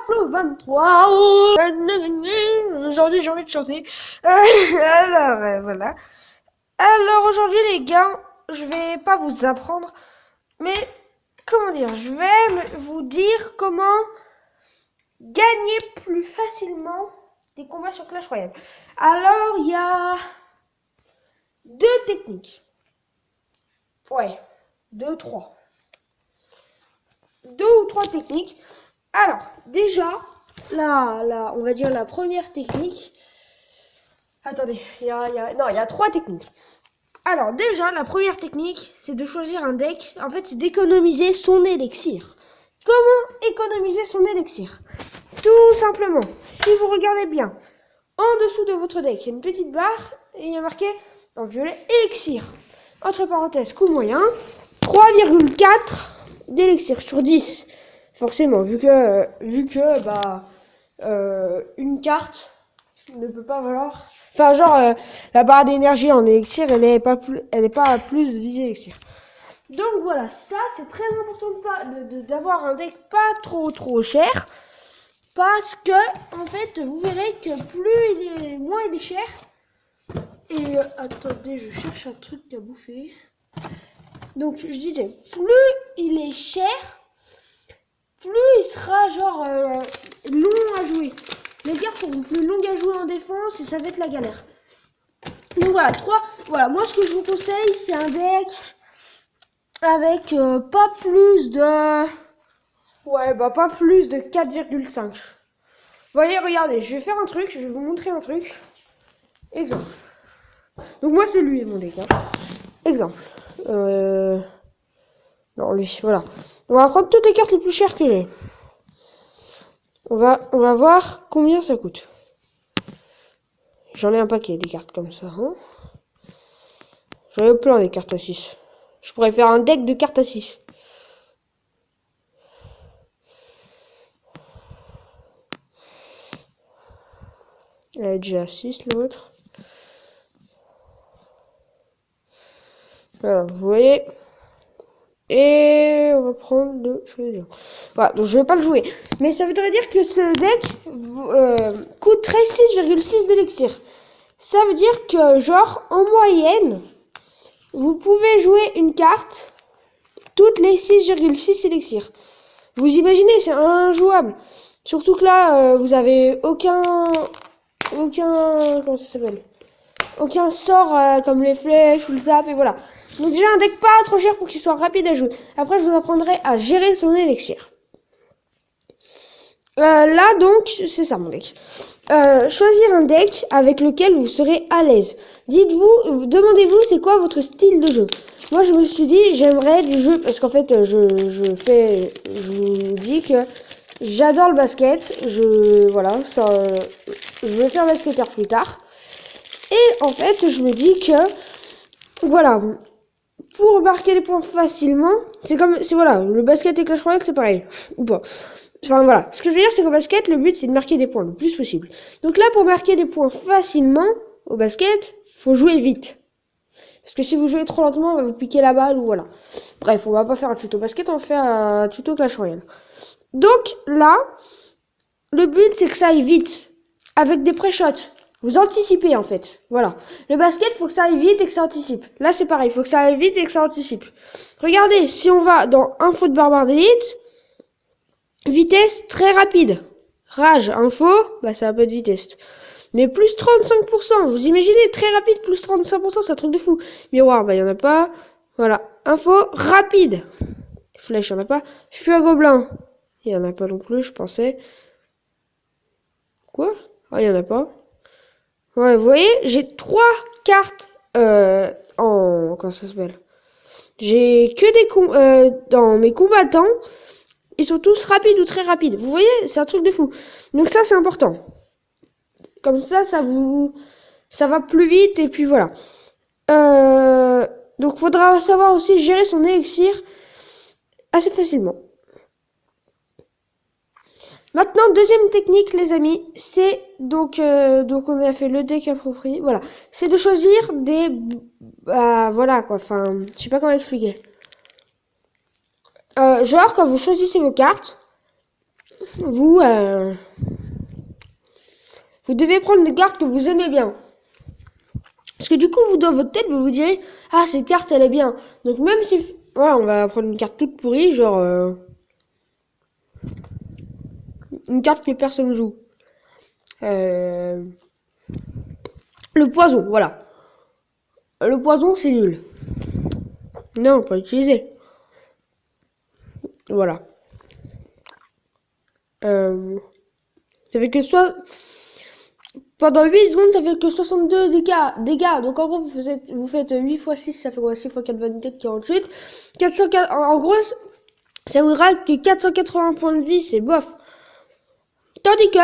Flo 23. Aujourd'hui, j'ai envie de chanter. Alors, voilà. Alors, aujourd'hui, les gars, je vais pas vous apprendre, mais comment dire, je vais vous dire comment gagner plus facilement des combats sur Clash Royale. Alors, il y a deux techniques. Ouais, deux ou trois techniques. Alors, déjà, là, on va dire la première technique. Attendez, il y a trois techniques. Alors, déjà, la première technique, c'est de choisir un deck. En fait, c'est d'économiser son élixir. Comment économiser son élixir? Tout simplement, si vous regardez bien, en dessous de votre deck, il y a une petite barre et il y a marqué en violet élixir. Entre parenthèses, coût moyen, 3,4 d'élixir sur 10. Forcément, vu que une carte ne peut pas valoir. Enfin, genre, la barre d'énergie en élixir, elle est pas à plus de 10 élixirs. Donc voilà, ça c'est très important d'avoir un deck pas trop cher. Parce que, en fait, vous verrez que moins il est cher. Et attendez, je cherche un truc à bouffer. Donc je disais, plus il est cher, plus il sera genre long à jouer. Les cartes seront plus longues à jouer en défense et ça va être la galère. Donc voilà, voilà, moi ce que je vous conseille, c'est un deck avec pas plus de 4,5. Vous voyez, regardez, je vais faire un truc, je vais vous montrer un truc. Exemple. Donc moi c'est lui mon deck. Hein. Exemple. Non, lui, voilà. On va prendre toutes les cartes les plus chères que j'ai. On va voir combien ça coûte. J'en ai un paquet des cartes comme ça. Hein. J'en ai plein des cartes à 6. Je pourrais faire un deck de cartes à 6. Elle est déjà à 6 l'autre. Voilà, vous voyez. Et on va prendre le... Voilà, donc je vais pas le jouer. Mais ça voudrait dire que ce deck coûterait 6,6 d'élixir. Ça veut dire que, genre, en moyenne, vous pouvez jouer une carte toutes les 6,6 élixirs. Vous imaginez, c'est injouable. Surtout que là, vous avez aucun... Comment ça s'appelle? Aucun sort comme les flèches ou le zap et voilà. Donc déjà un deck pas trop cher pour qu'il soit rapide à jouer. Après je vous apprendrai à gérer son élixir. Là donc c'est ça mon deck. Choisir un deck avec lequel vous serez à l'aise. Demandez-vous c'est quoi votre style de jeu. Moi je me suis dit j'aimerais du jeu parce qu'en fait je vous dis que j'adore le basket. Je vais faire basketteur plus tard. Et en fait, je me dis que, voilà, pour marquer des points facilement, voilà, le basket et Clash Royale, c'est pareil, ou pas. Enfin, voilà, ce que je veux dire, c'est qu'au basket, le but, c'est de marquer des points le plus possible. Donc là, pour marquer des points facilement, au basket, faut jouer vite. Parce que si vous jouez trop lentement, on va vous piquer la balle, ou voilà. Bref, on va pas faire un tuto basket, on va faire un tuto Clash Royale. Donc, là, le but, c'est que ça aille vite, avec des pré-shots. Vous anticipez en fait, voilà. Le basket, faut que ça aille vite et que ça anticipe. Là, c'est pareil, faut que ça aille vite et que ça anticipe. Regardez, si on va dans info de barbare d'élite, vitesse très rapide. Rage, info, bah ça va pas de vitesse. Mais plus 35%, vous imaginez, très rapide, plus 35%, c'est un truc de fou. Miroir, bah y en a pas. Voilà, info rapide. Flèche, y en a pas. Feu à gobelin, y en a pas non plus, je pensais. Quoi? Ah, y en a pas. Ouais, vous voyez, j'ai 3 cartes comment ça s'appelle? J'ai que des dans mes combattants, ils sont tous rapides ou très rapides. Vous voyez, c'est un truc de fou. Donc ça, c'est important. Comme ça va plus vite et puis voilà. Donc faudra savoir aussi gérer son élixir assez facilement. Maintenant, deuxième technique, les amis, c'est donc on a fait le deck approprié, voilà. C'est de choisir des, voilà quoi, enfin, je sais pas comment expliquer. Genre quand vous choisissez vos cartes, vous devez prendre des cartes que vous aimez bien. Parce que du coup, vous dans votre tête, vous vous direz, ah, cette carte, elle est bien. Donc même si, voilà, on va prendre une carte toute pourrie, genre une carte que personne joue. Le poison, voilà. Le poison, c'est nul. Non, pas l'utiliser. Voilà. Ça fait que soit... Pendant 8 secondes, ça fait que 62 dégâts. Donc en gros, vous faites 8 x 6, ça fait quoi? 6 x 4, 24, 48. 404, en gros, ça vous rate que 480 points de vie, c'est bof. Tandis que...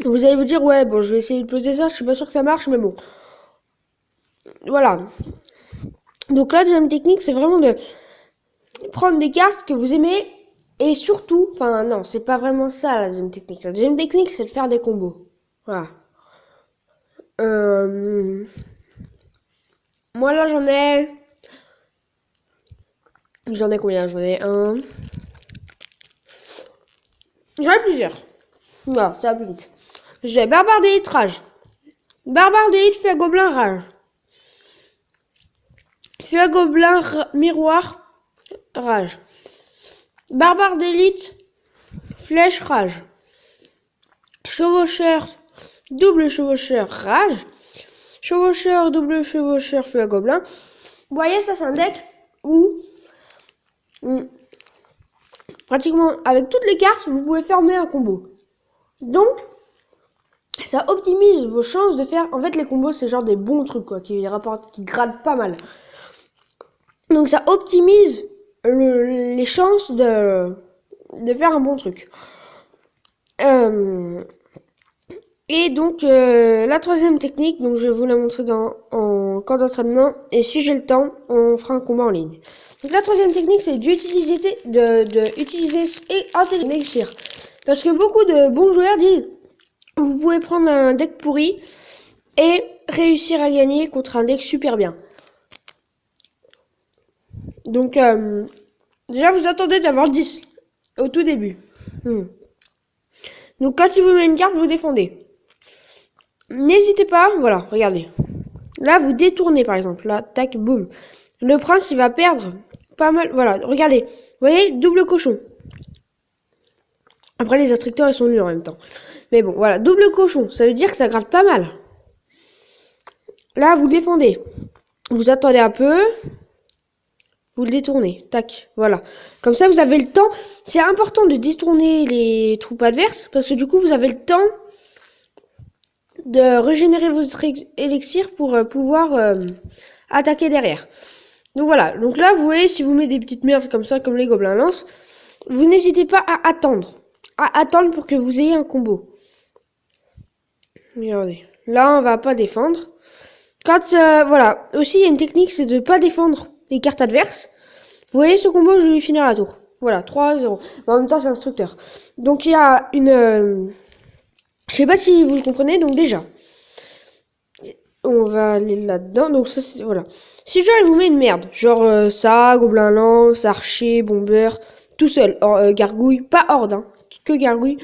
Vous allez vous dire, ouais, bon, je vais essayer de poser ça, je suis pas sûr que ça marche, mais bon. Voilà. Donc la deuxième technique, c'est vraiment de prendre des cartes que vous aimez et surtout, enfin non, c'est pas vraiment ça la deuxième technique. La deuxième technique, c'est de faire des combos. Voilà. Moi là, j'en ai combien? J'en ai un. J'en ai plusieurs. Voilà, ça va plus vite. J'ai Barbare d'élite rage. Barbare d'élite fait gobelin rage. Feu à gobelin miroir rage. Barbare d'élite flèche rage. Chevaucheur double chevaucheur rage. Chevaucheur double chevaucheur feu à gobelin. Vous voyez, ça c'est un deck où pratiquement avec toutes les cartes vous pouvez former un combo. Donc ça optimise vos chances de faire. En fait, les combos c'est genre des bons trucs quoi, qui rapportent, qui gradent pas mal. Donc ça optimise les chances de faire un bon truc. Et donc la troisième technique, donc je vais vous la montrer en camp d'entraînement. Et si j'ai le temps, on fera un combat en ligne. Donc la troisième technique, c'est d'utiliser un élixir. Parce que beaucoup de bons joueurs disent, vous pouvez prendre un deck pourri et réussir à gagner contre un deck super bien. Donc, déjà, vous attendez d'avoir 10 au tout début. Donc, quand il vous met une carte, vous défendez. N'hésitez pas, voilà, regardez. Là, vous détournez, par exemple. Là, tac, boum. Le prince, il va perdre pas mal. Voilà, regardez. Vous voyez, double cochon. Après, les instructeurs, ils sont nuls en même temps. Mais bon, voilà, double cochon. Ça veut dire que ça gratte pas mal. Là, vous défendez. Vous attendez un peu. Vous le détournez, tac, voilà. Comme ça, vous avez le temps. C'est important de détourner les troupes adverses, parce que du coup, vous avez le temps de régénérer votre élixir pour pouvoir attaquer derrière. Donc voilà, donc là, vous voyez, si vous mettez des petites merdes comme ça, comme les gobelins lance, vous n'hésitez pas à attendre. Pour que vous ayez un combo. Regardez, là, on va pas défendre. Quand, voilà, aussi, il y a une technique, c'est de pas défendre les cartes adverses. Vous voyez ce combo, je vais lui finir la tour. Voilà, 3-0. En même temps, c'est instructeur. Donc, il y a une... je sais pas si vous le comprenez, donc déjà. On va aller là-dedans. Donc, ça, c'est... Voilà. Si genre, il vous met une merde. Genre, ça, gobelin lance, archer, bomber, tout seul. Gargouille, pas horde, hein. Que gargouille.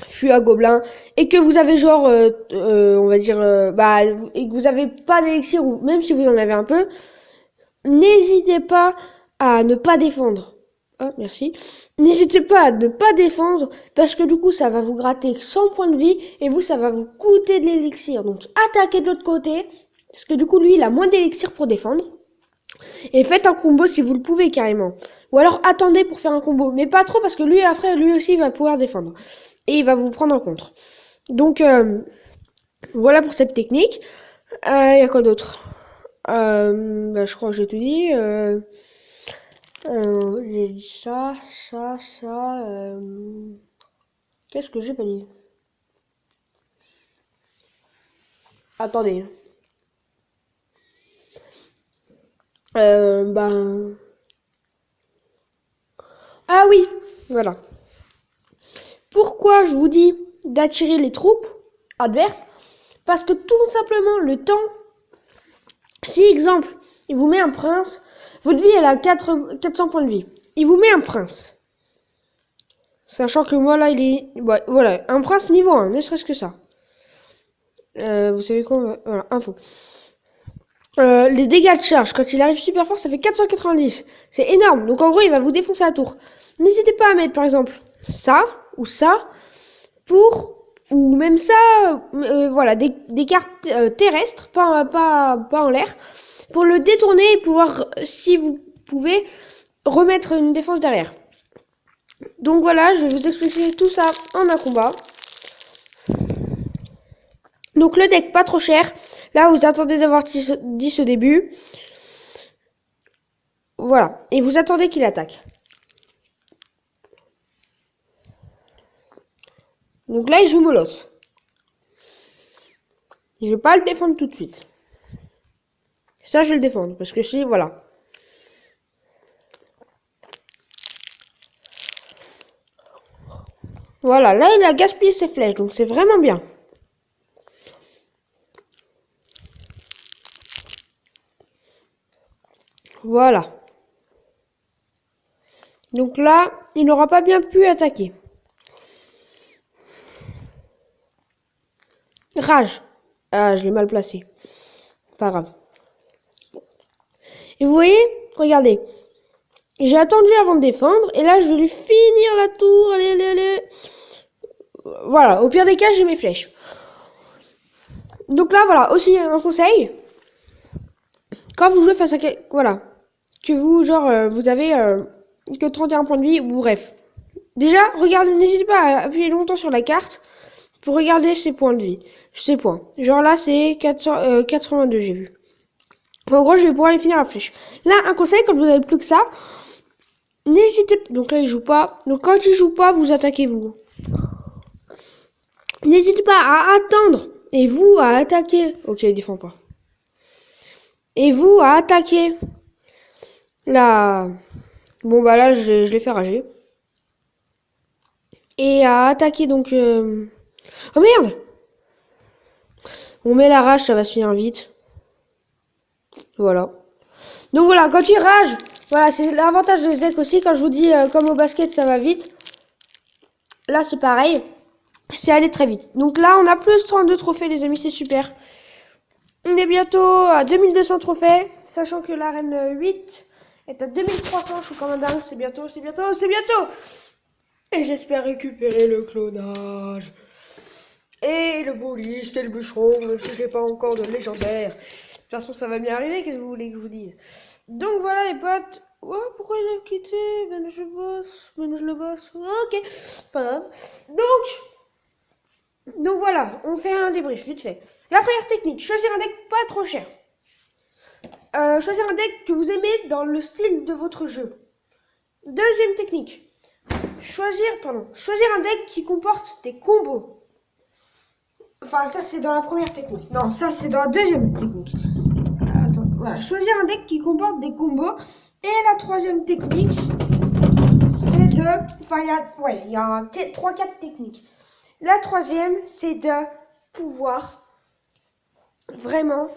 Fût à gobelin. Et que vous avez genre, on va dire, et que vous avez pas d'élixir, ou même si vous en avez un peu... N'hésitez pas à ne pas défendre. Oh, merci. N'hésitez pas à ne pas défendre parce que du coup, ça va vous gratter 100 points de vie et vous, ça va vous coûter de l'élixir. Donc, attaquez de l'autre côté parce que du coup, lui, il a moins d'élixir pour défendre. Et faites un combo si vous le pouvez carrément. Ou alors, attendez pour faire un combo. Mais pas trop parce que lui, après, lui aussi, il va pouvoir défendre. Et il va vous prendre en contre. Donc, voilà pour cette technique. Il y a quoi d'autre ? Je crois que j'ai tout dit. J'ai dit ça. Qu'est-ce que j'ai pas dit? Attendez. Ah oui, voilà. Pourquoi je vous dis d'attirer les troupes adverses? Parce que tout simplement, le temps... Si, exemple, il vous met un prince, votre vie, elle a 400 points de vie. Il vous met un prince. Sachant que moi, là, il est... Ouais, voilà, un prince niveau 1, ne serait-ce que ça. Vous savez quoi? Voilà, info. Les dégâts de charge, quand il arrive super fort, ça fait 490. C'est énorme. Donc en gros, il va vous défoncer la tour. N'hésitez pas à mettre, par exemple, ça, ou ça, ou même ça, voilà, des cartes terrestres, pas en l'air, pour le détourner et pouvoir, si vous pouvez, remettre une défense derrière. Donc voilà, je vais vous expliquer tout ça en un combat. Donc le deck pas trop cher. Là, vous attendez d'avoir 10 au début. Voilà. Et vous attendez qu'il attaque. Donc là, il joue Molosse. Je vais pas le défendre tout de suite. Ça, je vais le défendre. Parce que si, voilà. Voilà, là, il a gaspillé ses flèches. Donc c'est vraiment bien. Voilà. Donc là, il n'aura pas bien pu attaquer. Rage. Ah, je l'ai mal placé. Pas grave. Et vous voyez, regardez. J'ai attendu avant de défendre. Et là, je vais lui finir la tour. Allez. Voilà, au pire des cas, j'ai mes flèches. Donc là, voilà, aussi un conseil. Quand vous jouez face à voilà, que vous, genre, vous avez que 31 points de vie, ou bref. Déjà, regardez, n'hésitez pas à appuyer longtemps sur la carte pour regarder ses points de vie. Ses points. Genre là, c'est 82, j'ai vu. En gros, je vais pouvoir les finir à la flèche. Là, un conseil, quand vous avez plus que ça, n'hésitez pas. Donc là, il joue pas. Donc quand il joue pas, vous attaquez vous. N'hésitez pas à attendre. Et vous, à attaquer. Ok, il défend pas. Et vous, à attaquer. Là. Bon, bah là, je l'ai fait rager. Et à attaquer donc... Oh merde! On met la rage, ça va se finir vite. Voilà. Donc voilà, quand il rage, voilà, c'est l'avantage de ce deck aussi. Quand je vous dis, comme au basket, ça va vite. Là, c'est pareil. C'est aller très vite. Donc là, on a plus 32 trophées, les amis, c'est super. On est bientôt à 2200 trophées, sachant que l'arène 8 est à 2300. Je suis comme un dingue, c'est bientôt. Et j'espère récupérer le clonage. Et le bouliste et le bûcheron, même si j'ai pas encore de légendaire. De toute façon, ça va bien arriver, qu'est-ce que vous voulez que je vous dise? Donc voilà les potes. Ouais, pourquoi il a quitté? Ben je le bosse. Ok, pas grave. Donc voilà, on fait un débrief vite fait. La première technique, choisir un deck pas trop cher. Choisir un deck que vous aimez dans le style de votre jeu. Deuxième technique, choisir un deck qui comporte des combos. Enfin, ça c'est dans la première technique. Non, ça c'est dans la deuxième technique. Attends, voilà, choisir un deck qui comporte des combos. Et la troisième technique, c'est de... Enfin, il y a 3-4 techniques. La troisième, c'est de pouvoir vraiment...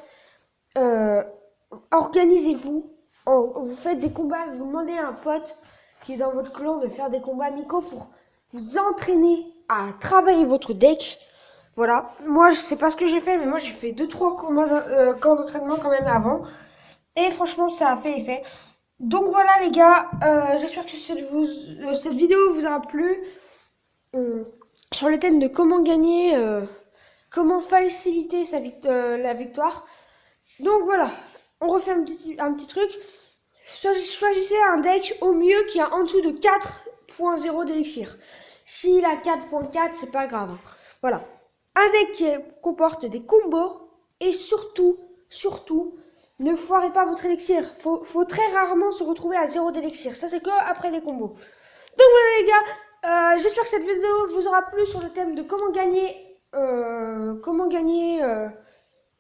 organisez-vous. Vous faites des combats, vous demandez à un pote qui est dans votre clan de faire des combats amicaux pour vous entraîner à travailler votre deck. Voilà, moi je sais pas ce que j'ai fait, mais moi j'ai fait 2-3 camps d'entraînement quand même avant. Et franchement ça a fait effet. Donc voilà les gars, j'espère que cette vidéo vous aura plu. Sur le thème de comment gagner, comment faciliter la victoire. Donc voilà, on refait un petit truc. Choisissez un deck au mieux qui a en dessous de 4.0 d'élixir. S'il a 4.4, c'est pas grave. Voilà. Un deck qui comporte des combos et surtout, ne foirez pas votre élixir. Faut très rarement se retrouver à 0 d'élixir. Ça, c'est que après les combos. Donc voilà les gars, j'espère que cette vidéo vous aura plu sur le thème de comment gagner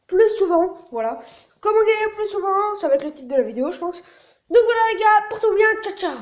plus souvent. Voilà. Comment gagner plus souvent, ça va être le titre de la vidéo, je pense. Donc voilà les gars, portez-vous bien, ciao ciao.